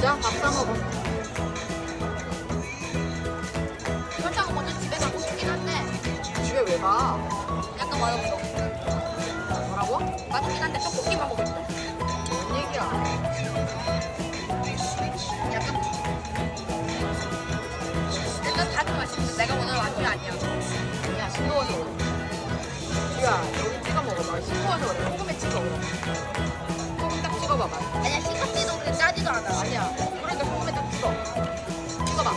야, 밥 사 먹어. 그렇다고 먼저 집에 가고 싶긴 한데 집에 왜 가? 약간 맛없어. 뭐라고? 맛있긴 한데 떡볶이만 먹을 때. 뭔 얘기야? 약간 일단 다들 맛있는데 내가 오늘 맛이 아니야. 야, 싱거워서 그래. 야, 여기 찍어 먹어봐. 싱거워서 그래. 소금에 찍어. 소금 딱 찍어봐봐. 아니야 싱겁지도 그렇게 짜지도 않아. 아니야. 그러니까 소금에 딱 찍어. 찍어봐.